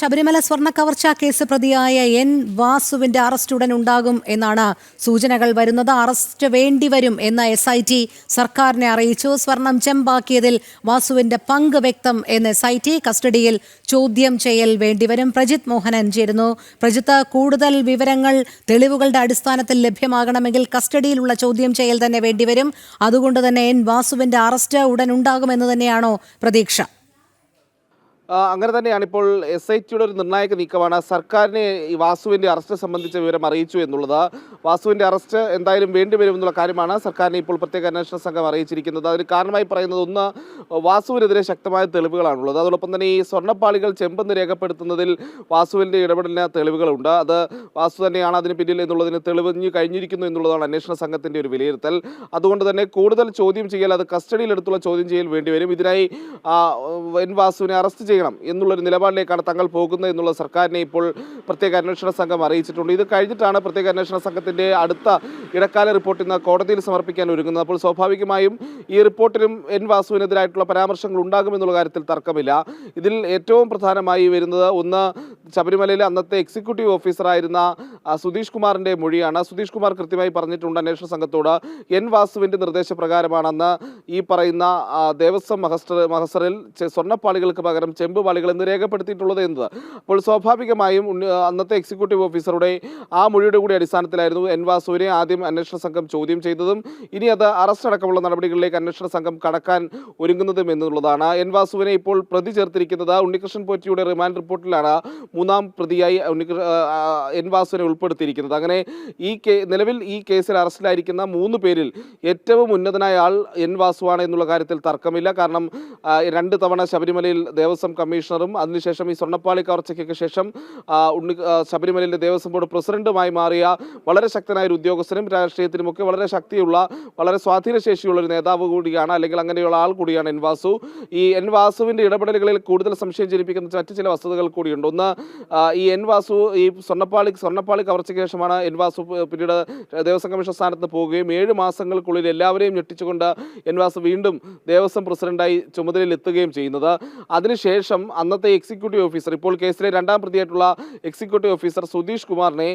ശബരിമല സ്വർണ്ണ കവർച്ചാ കേസ് പ്രതിയായ N വാസുവിന്റെ arrest ഉടൻ ഉണ്ടാകും എന്നാണ് സൂചനകൾ വരുന്നത്. അറസ്റ്റ് വേണ്ടിവരും എന്ന SIT സർക്കാരിനെ അറിയിച്ചു. സ്വർണം ചെമ്പാക്കിയതിൽ വാസുവിന്റെ പങ്ക് വ്യക്തം എന്ന് SIT. കസ്റ്റഡിയിൽ ചോദ്യം ചെയ്യൽ വേണ്ടിവരും. പ്രജിത് മോഹനൻ ചേരുന്നു. പ്രജിത്ത്, കൂടുതൽ വിവരങ്ങൾ തെളിവുകളുടെ അടിസ്ഥാനത്തിൽ ലഭ്യമാകണമെങ്കിൽ കസ്റ്റഡിയിലുള്ള ചോദ്യം ചെയ്യൽ തന്നെ വേണ്ടിവരും. അതുകൊണ്ട് തന്നെ എൻ വാസുവിന്റെ അറസ്റ്റ് ഉടൻ ഉണ്ടാകുമെന്ന് തന്നെയാണോ പ്രതീക്ഷ? അങ്ങനെ തന്നെയാണ്. ഇപ്പോൾ SITയുടെ ഒരു നിർണായക നീക്കമാണ് സർക്കാരിനെ ഈ വാസുവിൻ്റെ അറസ്റ്റ് സംബന്ധിച്ച വിവരം അറിയിച്ചു എന്നുള്ളത്. വാസുവിൻ്റെ അറസ്റ്റ് എന്തായാലും വേണ്ടിവരുമെന്നുള്ള കാര്യമാണ് സർക്കാരിനെ ഇപ്പോൾ പ്രത്യേക അന്വേഷണ സംഘം അറിയിച്ചിരിക്കുന്നത്. അതിന് കാരണമായി പറയുന്നത്, ഒന്ന്, വാസുവിനെതിരെ ശക്തമായ തെളിവുകളാണുള്ളത്. അതോടൊപ്പം തന്നെ ഈ സ്വർണ്ണപ്പാളികൾ ചെമ്പെന്ന് രേഖപ്പെടുത്തുന്നതിൽ വാസുവിൻ്റെ ഇടപെടലിന് തെളിവുകളുണ്ട്. അത് വാസു തന്നെയാണ് അതിന് പിന്നിൽ എന്നുള്ളതിന് തെളിഞ്ഞു കഴിഞ്ഞിരിക്കുന്നു എന്നുള്ളതാണ് അന്വേഷണ സംഘത്തിൻ്റെ ഒരു വിലയിരുത്തൽ. അതുകൊണ്ട് തന്നെ കൂടുതൽ ചോദ്യം ചെയ്യൽ, അത് കസ്റ്റഡിയിലെടുത്തുള്ള ചോദ്യം ചെയ്യൽ വേണ്ടിവരും. ഇതിനായി എൻ വാസുവിനെ അറസ്റ്റ് ചെയ്യണം എന്നുള്ളൊരു നിലപാടിലേക്കാണ് തങ്ങൾ പോകുന്നത് എന്നുള്ള സർക്കാരിനെ ഇപ്പോൾ പ്രത്യേക അന്വേഷണ സംഘം അറിയിച്ചിട്ടുണ്ട്. ഇത് കഴിഞ്ഞിട്ടാണ് പ്രത്യേക അന്വേഷണ സംഘത്തിന്റെ അടുത്ത ഇടക്കാല റിപ്പോർട്ട് ഇന്ന് കോടതിയിൽ സമർപ്പിക്കാൻ ഒരുങ്ങുന്നത്. അപ്പോൾ സ്വാഭാവികമായും ഈ റിപ്പോർട്ടിലും എൻ വാസുവിനെതിരായിട്ടുള്ള പരാമർശങ്ങൾ ഉണ്ടാകുമെന്നുള്ള കാര്യത്തിൽ തർക്കമില്ല. ഇതിൽ ഏറ്റവും പ്രധാനമായി വരുന്നത്, ഒന്ന്, ശബരിമലയിലെ അന്നത്തെ എക്സിക്യൂട്ടീവ് ഓഫീസറായിരുന്ന സുധീഷ് കുമാറിന്റെ മൊഴിയാണ്. സുധീഷ് കുമാർ കൃത്യമായി പറഞ്ഞിട്ടുണ്ട് അന്വേഷണ സംഘത്തോട്, എൻ വാസുവിന്റെ നിർദ്ദേശപ്രകാരമാണെന്ന് ഈ പറയുന്ന ദേവസ്വം മഹസറിൽ സ്വർണ്ണപ്പാളികൾക്ക് പകരം ചെമ്പുപാളികൾ എന്ന് രേഖപ്പെടുത്തിയിട്ടുള്ളത് എന്നത്. അപ്പോൾ സ്വാഭാവികമായും അന്നത്തെ എക്സിക്യൂട്ടീവ് ഓഫീസറുടെ ആ മൊഴിയുടെ കൂടി അടിസ്ഥാനത്തിലായിരുന്നു എൻ വാസുവിനെ ആദ്യം അന്വേഷണ സംഘം ചോദ്യം ചെയ്തതും ഇനി അത് അറസ്റ്റ് അടക്കമുള്ള നടപടികളിലേക്ക് അന്വേഷണ സംഘം കടക്കാൻ ഒരുങ്ങുന്നതും എന്നുള്ളതാണ്. എൻ വാസുവിനെ ഇപ്പോൾ പ്രതി ചേർത്തിരിക്കുന്നത് ഉണ്ണികൃഷ്ണൻ പോറ്റിയുടെ റിമാൻഡ് റിപ്പോർട്ടിലാണ് മൂന്നാം പ്രതിയായി എൻ വാസുവിനെ ഉൾപ്പെടുത്തിയിരിക്കുന്നത്. അങ്ങനെ നിലവിൽ ഈ കേസിൽ അറസ്റ്റിലായിരിക്കുന്ന 3 പേരിൽ ഏറ്റവും ഉന്നതനായ ആൾ എൻ വാസുവാണ് എന്നുള്ള കാര്യത്തിൽ തർക്കമില്ല. കാരണം 2 തവണ ശബരിമലയിൽ ദേവസ്വം കമ്മീഷണറും അതിനുശേഷം ഈ സ്വർണ്ണപ്പാളി കവർച്ചയ്ക്ക് ശേഷം ശബരിമലയിലെ ദേവസ്വം ബോർഡ് പ്രസിഡന്റുമായി മാറിയ വളരെ ശക്തനായ ഒരു ഉദ്യോഗസ്ഥനും രാഷ്ട്രീയത്തിനുമൊക്കെ വളരെ ശക്തിയുള്ള, വളരെ സ്വാധീനശേഷിയുള്ള ഒരു നേതാവ് കൂടിയാണ്, അല്ലെങ്കിൽ അങ്ങനെയുള്ള ആൾ കൂടിയാണ് എൻ വാസു. ഈ എൻ വാസുവിൻ്റെ ഇടപെടലുകളിൽ കൂടുതൽ സംശയം ജനിപ്പിക്കുന്ന മറ്റ് ചില വസ്തുതകൾ കൂടിയുണ്ട്. ഒന്ന്, ഈ എൻ വാസു ഈ സ്വർണ്ണപ്പാളി കവർച്ചയ്ക്ക് ശേഷമാണ് എൻ വാസു പിന്നീട് ദേവസ്വം കമ്മീഷൻ സ്ഥാനത്ത് പോവുകയും 7 മാസങ്ങൾക്കുള്ളിൽ എല്ലാവരെയും ഞെട്ടിച്ചുകൊണ്ട് എൻ വാസു വീണ്ടും ദേവസ്വം പ്രസിഡന്റായി ചുമതലയിൽ എത്തുകയും ചെയ്യുന്നത്. അതിനുശേഷം അന്നത്തെ എക്സിക്യൂട്ടീവ് ഓഫീസർ, ഇപ്പോൾ കേസിലെ 2ാം പ്രതിയായിട്ടുള്ള എക്സിക്യൂട്ടീവ് ഓഫീസർ സുധീഷ് കുമാറിനെ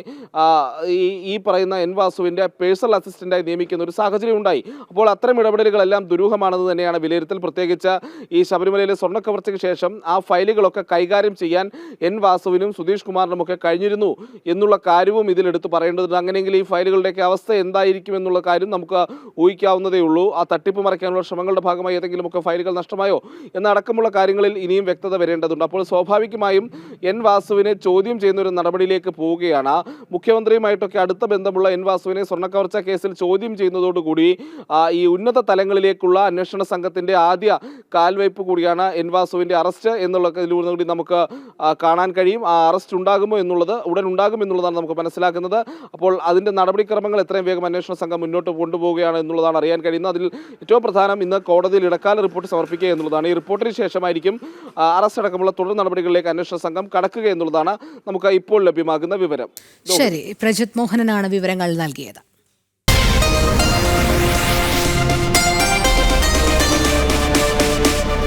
ഈ പറയുന്ന എൻ വാസുവിൻ്റെ പേഴ്സണൽ അസിസ്റ്റന്റായി നിയമിക്കുന്ന ഒരു സാഹചര്യം ഉണ്ടായി. അപ്പോൾ അത്തരം ഇടപെടലുകളെല്ലാം ദുരൂഹമാണെന്ന് തന്നെയാണ് വിലയിരുത്തൽ. പ്രത്യേകിച്ച് ഈ ശബരിമലയിലെ സ്വർണ്ണക്കവർച്ചയ്ക്ക് ശേഷം ആ ഫയലുകളൊക്കെ കൈകാര്യം ചെയ്യാൻ എൻ വാസുവിനും സുധീഷ് കുമാറിനുമൊക്കെ കഴിഞ്ഞിരുന്നു എന്നുള്ള കാര്യവും ഇതിലെടുത്ത് പറയേണ്ടതുണ്ട്. അങ്ങനെയെങ്കിൽ ഈ ഫയലുകളുടെയൊക്കെ അവസ്ഥ എന്തായിരിക്കും എന്നുള്ള കാര്യം നമുക്ക് ഊഹിക്കാവുന്നതേ ഉള്ളൂ. ആ തട്ടിപ്പ് മറയ്ക്കാനുള്ള ശ്രമങ്ങളുടെ ഭാഗമായി ഏതെങ്കിലുമൊക്കെ ഫയലുകൾ നഷ്ടമായോ എന്നടക്കമുള്ള കാര്യങ്ങളിൽ ഇനിയും വ്യക്തത വരേണ്ടതുണ്ട്. അപ്പോൾ സ്വാഭാവികമായും എൻ വാസുവിനെ ചോദ്യം ചെയ്യുന്ന ഒരു നടപടിയിലേക്ക് പോവുകയാണ്. മുഖ്യമന്ത്രിയുമായിട്ടൊക്കെ അടുത്ത ബന്ധമുള്ള എൻ വാസുവിനെ സ്വർണ്ണക്കവർച്ച കേസിൽ ചോദ്യം ചെയ്യുന്നതോടുകൂടി ഈ ഉന്നത തലങ്ങളിലേക്കുള്ള അന്വേഷണ സംഘത്തിന്റെ ആദ്യ കാൽവയ്പ് കൂടിയാണ് എൻ വാസുവിന്റെ അറസ്റ്റ് എന്നുള്ളതിലൂടെ നമുക്ക് കാണാൻ കഴിയും. ആ അറസ്റ്റ് ഉണ്ടാകുമോ എന്നുള്ളത്, ഉടൻ ഉണ്ടാകും എന്നുള്ളതാണ് നമുക്ക് മനസ്സിലാക്കുന്നത്. അപ്പോൾ അതിന്റെ നടപടിക്രമങ്ങൾ എത്രയും വേഗം അന്വേഷണ സംഘം മുന്നോട്ട് കൊണ്ടുപോവുകയാണ് എന്നുള്ളതാണ് അറിയാൻ കഴിയുന്നത്. അതിൽ ഏറ്റവും പ്രധാനം ഇന്ന് കോടതിയിൽ ഇടക്കാല റിപ്പോർട്ട് സമർപ്പിക്കുക എന്നുള്ളതാണ്. ഈ റിപ്പോർട്ടിന് ശേഷമായിരിക്കും അറസ്റ്റ് അടക്കമുള്ള തുടർ നടപടികളിലേക്ക് അന്വേഷണ സംഘം കടക്കുക എന്നുള്ളതാണ് നമുക്ക് ഇപ്പോൾ ലഭ്യമാകുന്ന വിവരം. ശരി, പ്രജിത് മോഹനനാണ് വിവരങ്ങൾ നൽകിയത്.